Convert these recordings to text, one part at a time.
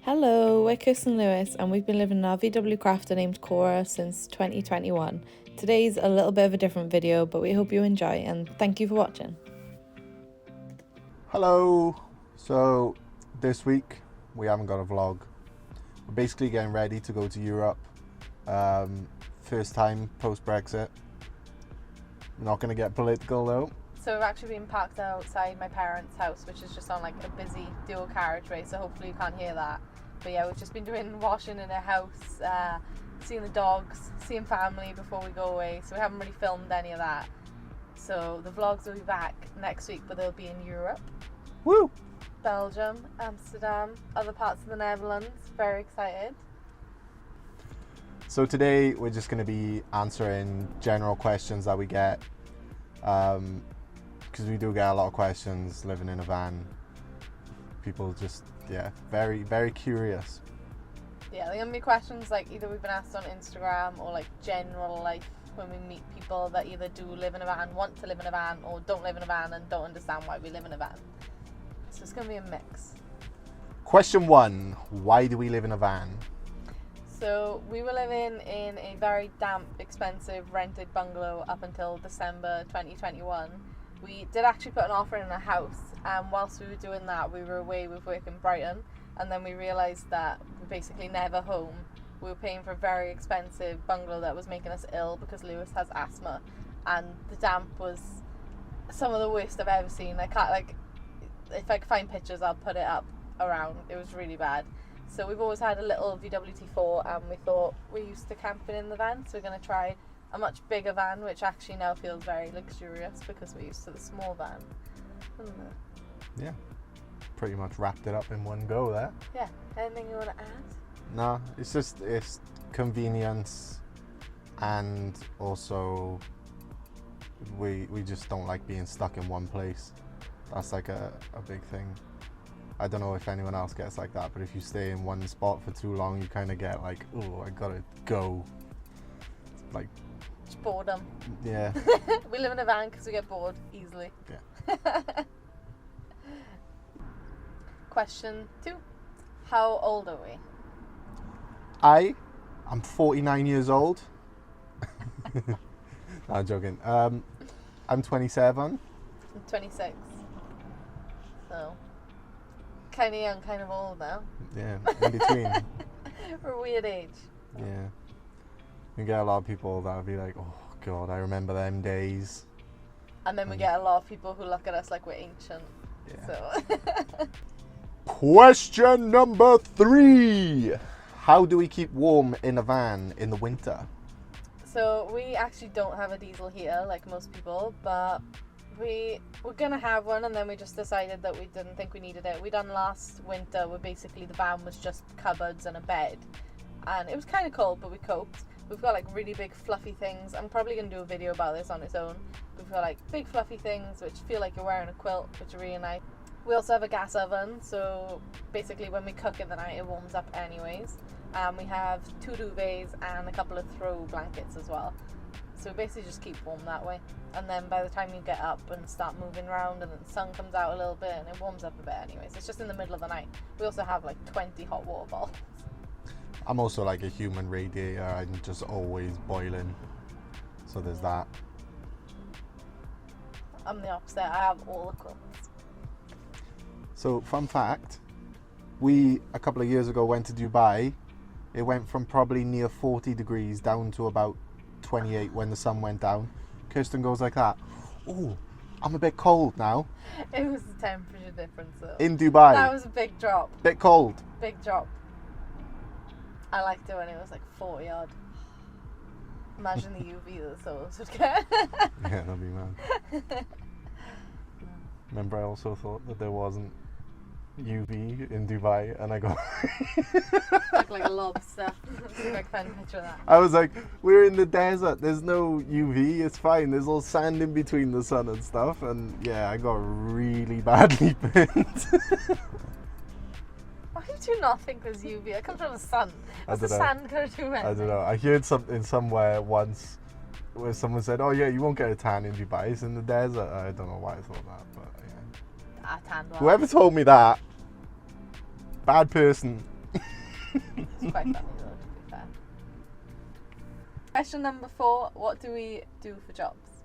Hello, we're Kirsten Lewis and we've been living in our VW crafter named Cora since 2021. Today's a little bit of a different video, but we hope you enjoy and thank you for watching. Hello! So this week we haven't got a vlog. We're basically getting ready to go to Europe. First time post-Brexit. Not going to get political though. So we've actually been parked outside my parents' house, which is just on like a busy dual carriageway, so hopefully you can't hear that. But yeah, we've just been doing washing in a house, seeing the dogs, seeing family before we go away, so we haven't really filmed any of that. So the vlogs will be back next week, but they'll be in Europe. Woo! Belgium, Amsterdam, other parts of the Netherlands. Very excited. So today we're just going to be answering general questions that we get, because we do get a lot of questions living in a van. People just, very, very curious. Yeah, they're going to be questions like either we've been asked on Instagram or like general life when we meet people that either do live in a van, want to live in a van, or don't live in a van and don't understand why we live in a van. So it's going to be a mix. Question 1, why do we live in a van? So we were living in a very damp, expensive rented bungalow up until December 2021. We did actually put an offer in a house, and whilst we were doing that, we were away with work in Brighton, and then we realised that we're basically never home. We were paying for a very expensive bungalow that was making us ill because Lewis has asthma, and the damp was some of the worst I've ever seen. I can't, like, if I can find pictures, I'll put it up around. It was really bad. So we've always had a little VW-T4, and we thought we're used to camping in the van, so we're going to try a much bigger van, which actually now feels very luxurious because we're used to the small van. Yeah, pretty much wrapped it up in one go there. Yeah, anything you want to add? No, it's convenience, and also we just don't like being stuck in one place. That's like a big thing. I don't know if anyone else gets like that, but if you stay in one spot for too long, you kind of get like, oh, I gotta go. Like, it's boredom. Yeah. We live in a van because we get bored easily. Yeah. Question 2. How old are we? I'm 49 years old. No, I'm joking. I'm 27. I'm 26. So, kind of young, kind of old now. Yeah, in between. We're a weird age. Yeah. You get a lot of people that'll be like, oh God, I remember them days. And then we get a lot of people who look at us like we're ancient. Yeah. So. Question number 3. How do we keep warm in a van in the winter? So we actually don't have a diesel heater like most people, but we were going to have one, and then we just decided that we didn't think we needed it. We done last winter where basically the van was just cupboards and a bed, and it was kind of cold, but we coped. We've got like really big fluffy things. I'm probably going to do a video about this on its own. We've got like big fluffy things which feel like you're wearing a quilt, which are really nice. We also have a gas oven, so basically when we cook in the night it warms up anyways. We have 2 duvets and a couple of throw blankets as well. So we basically just keep warm that way. And then by the time you get up and start moving around, and then the sun comes out a little bit and it warms up a bit anyways. It's just in the middle of the night. We also have like 20 hot water bottles. I'm also like a human radiator. I'm just always boiling. So there's that. I'm the opposite. I have all the quilts. So fun fact, we a couple of years ago went to Dubai. It went from probably near 40 degrees down to about 28 when the sun went down. Kirsten goes like that. Oh, I'm a bit cold now. It was the temperature difference though. In Dubai. That was a big drop. Bit cold. Big drop. I liked it when it was like 40 odd. Imagine the UV that those would get. Yeah, that'd be mad. Remember, I also thought that there wasn't UV in Dubai, and I got Look like a lobster. See if I can find a picture of that. I was like, we're in the desert, there's no UV, it's fine, there's all sand in between the sun and stuff, and yeah, I got really badly burnt. Why did you not think there's UV? It comes from the sun. What's the don't know. sand going to do? I don't know, I heard something somewhere once where someone said, oh yeah, you won't get a tan in Dubai, it's in the desert. I don't know why I thought that, but yeah. Tan well. Whoever told me that, bad person. It's quite funny though, to be fair. Question number 4, what do we do for jobs?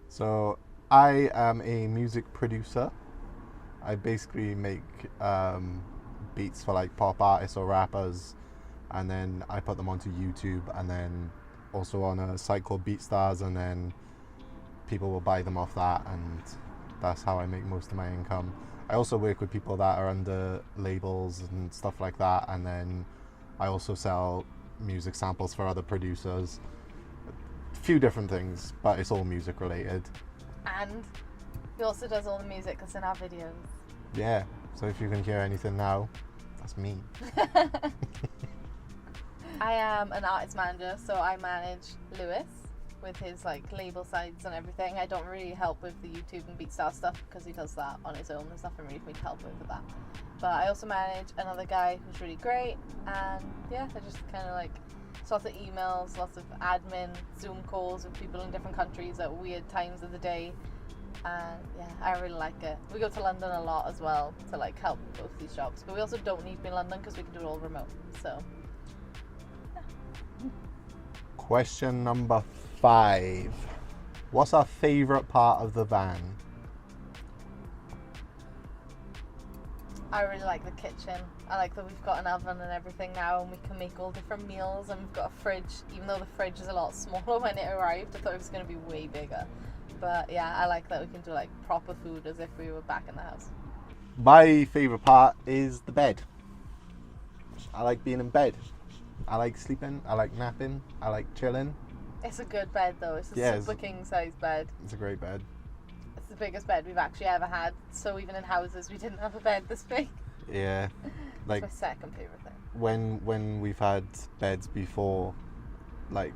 So I am a music producer. I basically make beats for like pop artists or rappers, and then I put them onto YouTube, and then also on a site called BeatStars, and then people will buy them off that, and that's how I make most of my income. I also work with people that are under labels and stuff like that, and then I also sell music samples for other producers. A few different things, but it's all music related. And he also does all the music that's in our videos. Yeah, so if you can hear anything now, that's me. I am an artist manager, so I manage Lewis with his like label sites and everything. I don't really help with the YouTube and BeatStar stuff because he does that on his own. There's nothing really for me to help with that. But I also manage another guy who's really great, and yeah, I just kind of like lots of emails, lots of admin, Zoom calls with people in different countries at weird times of the day. And yeah, I really like it. We go to London a lot as well to like help both these jobs, but we also don't need to be in London because we can do it all remote. So yeah. Question number 5. What's our favourite part of the van? I really like the kitchen. I like that we've got an oven and everything now, and we can make all different meals, and we've got a fridge, even though the fridge is a lot smaller when it arrived. I thought it was going to be way bigger. But yeah, I like that we can do like proper food as if we were back in the house. My favourite part is the bed. I like being in bed. I like sleeping. I like napping. I like chilling. It's a good bed though. It's a super king size bed. It's a great bed. It's the biggest bed we've actually ever had. So even in houses we didn't have a bed this big. Yeah. Like it's my second favourite thing. When we've had beds before, like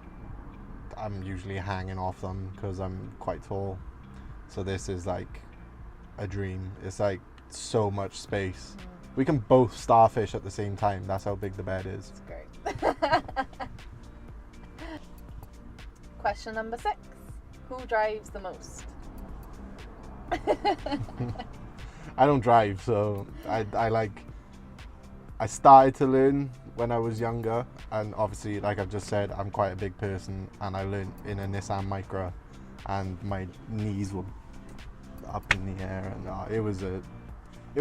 I'm usually hanging off them because I'm quite tall. So this is like a dream. It's like so much space. We can both starfish at the same time. That's how big the bed is. It's great. Question number 6. Who drives the most? I don't drive, so I started to learn when I was younger, and obviously, like I've just said, I'm quite a big person, and I learned in a Nissan Micra, and my knees were up in the air, and it was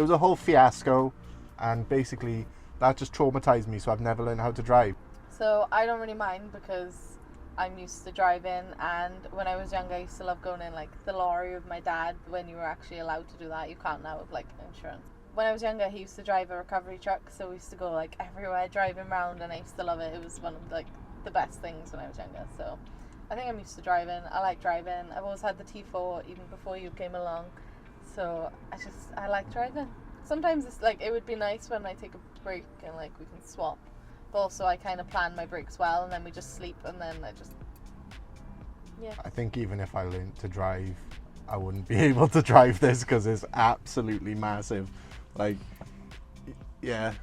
a whole fiasco, and basically that just traumatized me, so I've never learned how to drive. So I don't really mind because I'm used to driving, and when I was younger I used to love going in like the lorry with my dad when you were actually allowed to do that. You can't now with like insurance. When I was younger he used to drive a recovery truck, so we used to go like everywhere driving around, and I used to love it. It was one of like the best things when I was younger, so I think I'm used to driving. I like driving. I've always had the T4 even before you came along, so I like driving. Sometimes it's like it would be nice when I take a break and like we can swap, but also I kind of plan my breaks well, and then we just sleep, and then yeah. I think even if I learned to drive, I wouldn't be able to drive this because it's absolutely massive. Like, yeah,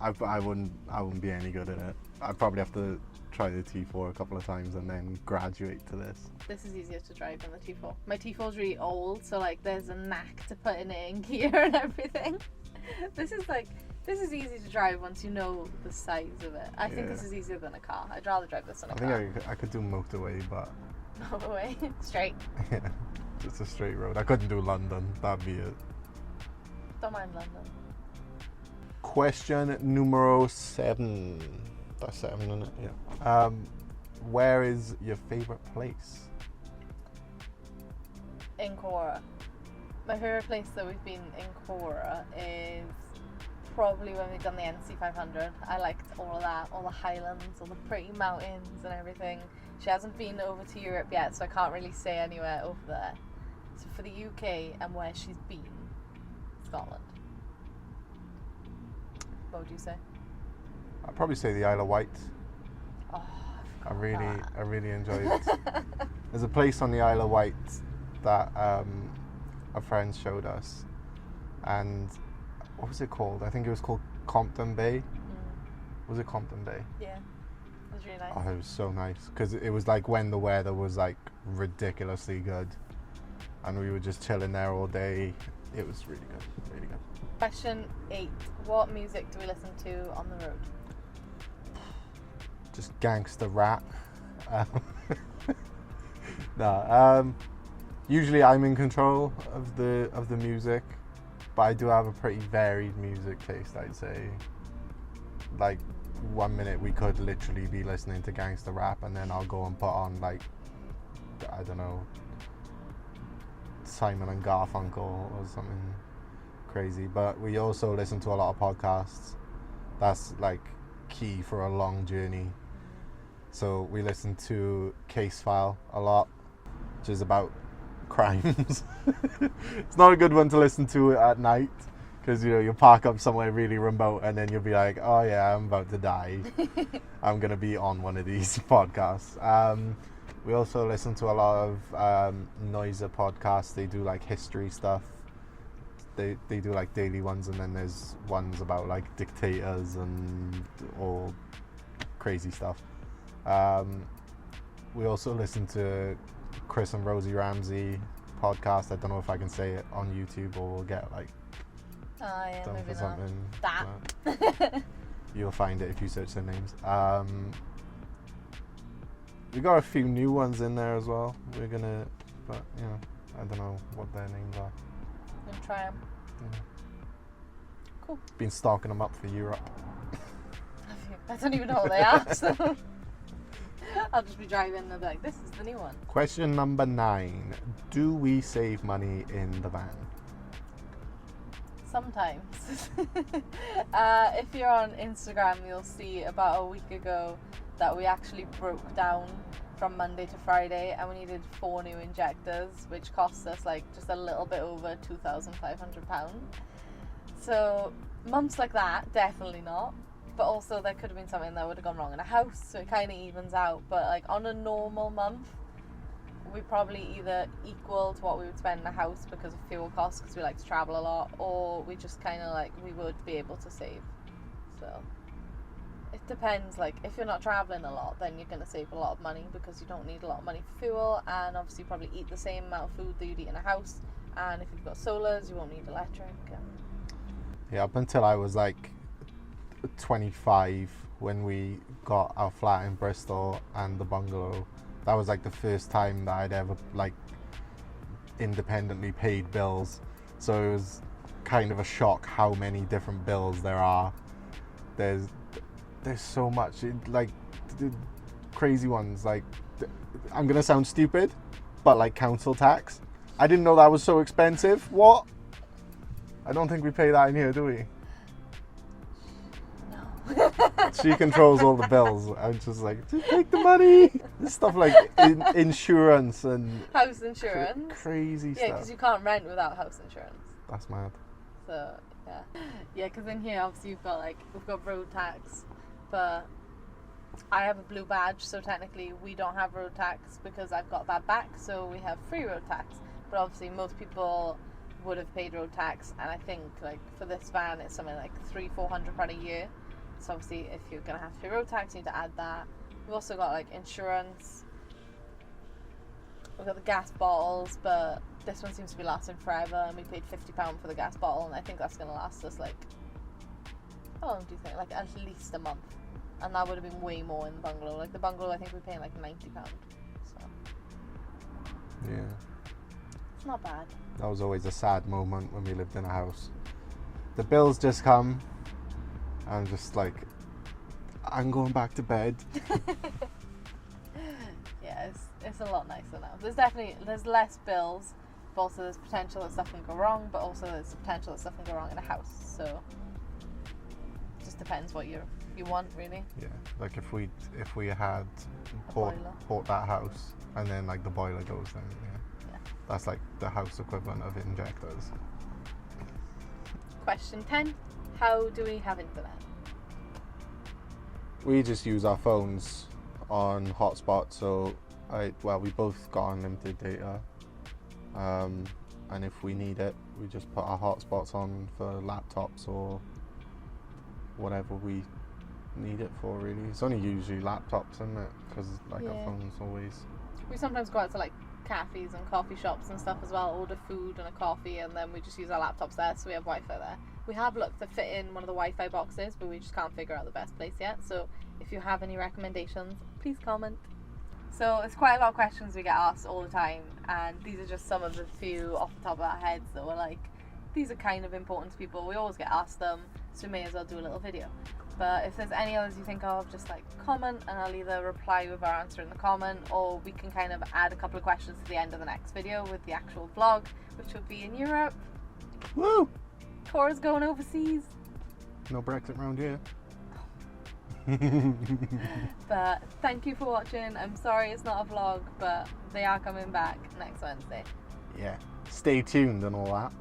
I wouldn't be any good at it. I'd probably have to try the T4 a couple of times and then graduate to this. This is easier to drive than the T4. My T4 is really old, so like there's a knack to putting it in gear and everything. This is easy to drive once you know the size of it. I think this is easier than a car. I'd rather drive this than a car. I think I could do motorway, but... Motorway? Straight? Yeah, just a straight road. I couldn't do London. That'd be it. Don't mind London. Question numero 7. That's 7, isn't it? Yeah. Where is your favourite place? In Cora. My favourite place that we've been in Cora is probably when we've done the NC 500. I liked all of that, all the highlands, all the pretty mountains and everything. She hasn't been over to Europe yet, so I can't really say anywhere over there. So for the UK and where she's been, Scotland. What would you say? I'd probably say the Isle of Wight. Oh, I really enjoyed it. There's a place on the Isle of Wight that a friend showed us, and what was it called? I think it was called Compton Bay. Was it Compton Bay? Yeah, it was really nice. Oh, it was so nice because it was like when the weather was like ridiculously good, and we were just chilling there all day. It was really good, really good. Question 8. What music do we listen to on the road? just gangster rap. Um, usually I'm in control of the music, but I do have a pretty varied music taste, I'd say. Like, 1 minute we could literally be listening to gangster rap, and then I'll go and put on, like, I don't know, Simon and Garfunkel or something crazy. But we also listen to a lot of podcasts. That's like key for a long journey. So we listen to Case File a lot, which is about crimes. It's not a good one to listen to at night, because you park up somewhere really remote and then you'll be like, oh yeah, I'm about to die. I'm gonna be on one of these podcasts. We also listen to a lot of Noiser podcasts. They do like history stuff. They do like daily ones, and then there's ones about like dictators and all crazy stuff. We also listen to Chris and Rosie Ramsey podcast. I don't know if I can say it on YouTube or we'll get like yeah, done maybe for something. that. You'll find it if you search their names. We got a few new ones in there as well. We're gonna, but I don't know what their names are. Gonna try them. Yeah. Cool. Been stalking them up for Europe. I don't even know what they are, so I'll just be driving and they'll be like, this is the new one. Question number 9. Do we save money in the van? Sometimes. If you're on Instagram, you'll see about a week ago that we actually broke down from Monday to Friday, and we needed 4 new injectors, which cost us like just a little bit over £2,500. So months like that, definitely not. But also there could have been something that would have gone wrong in a house, so it kind of evens out. But like on a normal month, we probably either equaled what we would spend in a house because of fuel costs, because we like to travel a lot, or we just kind of like, we would be able to save. So it depends. Like if you're not traveling a lot, then you're going to save a lot of money because you don't need a lot of money for fuel, and obviously you probably eat the same amount of food that you'd eat in a house. And if you've got solars, you won't need electric. Yeah, up until I was like 25, when we got our flat in Bristol and the bungalow, that was like the first time that I'd ever like independently paid bills. So it was kind of a shock how many different bills there are. There's so much, like crazy ones. Like, I'm gonna sound stupid, but like council tax. I didn't know that was so expensive. What? I don't think we pay that in here, do we? No. She controls all the bills. I'm just like, just take the money. Stuff like insurance and house insurance. Crazy stuff. Yeah, because you can't rent without house insurance. That's mad. So yeah, because in here obviously we've got road tax, but I have a blue badge, so technically we don't have road tax because I've got that back, so we have free road tax. But obviously most people would have paid road tax, and I think like for this van it's something like £300-400 a year. So obviously if you're gonna have to pay road tax, you need to add that. We've also got like insurance. We've got the gas bottles, but this one seems to be lasting forever, and we paid £50 for the gas bottle, and I think that's gonna last us like, how long do you think? Like at least a month. And that would have been way more in the bungalow. Like the bungalow, I think we're paying like £90. So yeah, it's not bad. that was always a sad moment when we lived in a house. The bills just come. I'm just like, I'm going back to bed. Yeah, it's a lot nicer now. There's less bills, but also there's potential that stuff can go wrong, but also there's potential that stuff can go wrong in a house. So it just depends what you want, really. Yeah, like if we had bought that house and then like the boiler goes, then yeah, that's like the house equivalent of injectors. Question 10. How do we have internet? We just use our phones on hotspot, so we both got unlimited data, and if we need it, we just put our hotspots on for laptops or whatever we need it for, really. It's only usually laptops, isn't it? Because like our phones always. We sometimes go out to like cafes and coffee shops and stuff as well, order food and a coffee, and then we just use our laptops there, so we have Wi-Fi there. We have looked to fit in one of the Wi-Fi boxes, but we just can't figure out the best place yet. So if you have any recommendations, please comment. So it's quite a lot of questions we get asked all the time, and these are just some of the few off the top of our heads that were like, these are kind of important to people. We always get asked them, so we may as well do a little video. But if there's any others you think of, just like comment, and I'll either reply with our answer in the comment, or we can kind of add a couple of questions to the end of the next video with the actual vlog, which will be in Europe. Woo! Cora's going overseas. No Brexit round here. But thank you for watching. I'm sorry it's not a vlog, but they are coming back next Wednesday. Yeah. Stay tuned and all that.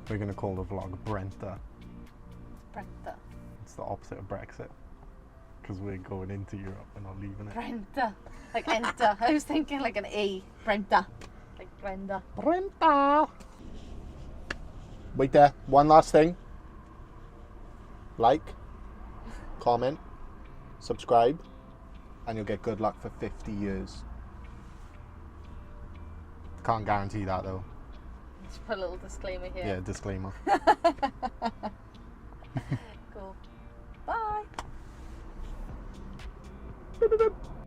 We're going to call the vlog Brenta. Brenta. It's the opposite of Brexit. Because we're going into Europe and not leaving it. Brenta. Like enter. I was thinking like an E. Brenta. Like Brenda. Brenta! Wait there. One last thing. Like, comment, subscribe, and you'll get good luck for 50 years. Can't guarantee that though. Just put a little disclaimer here. Yeah, disclaimer.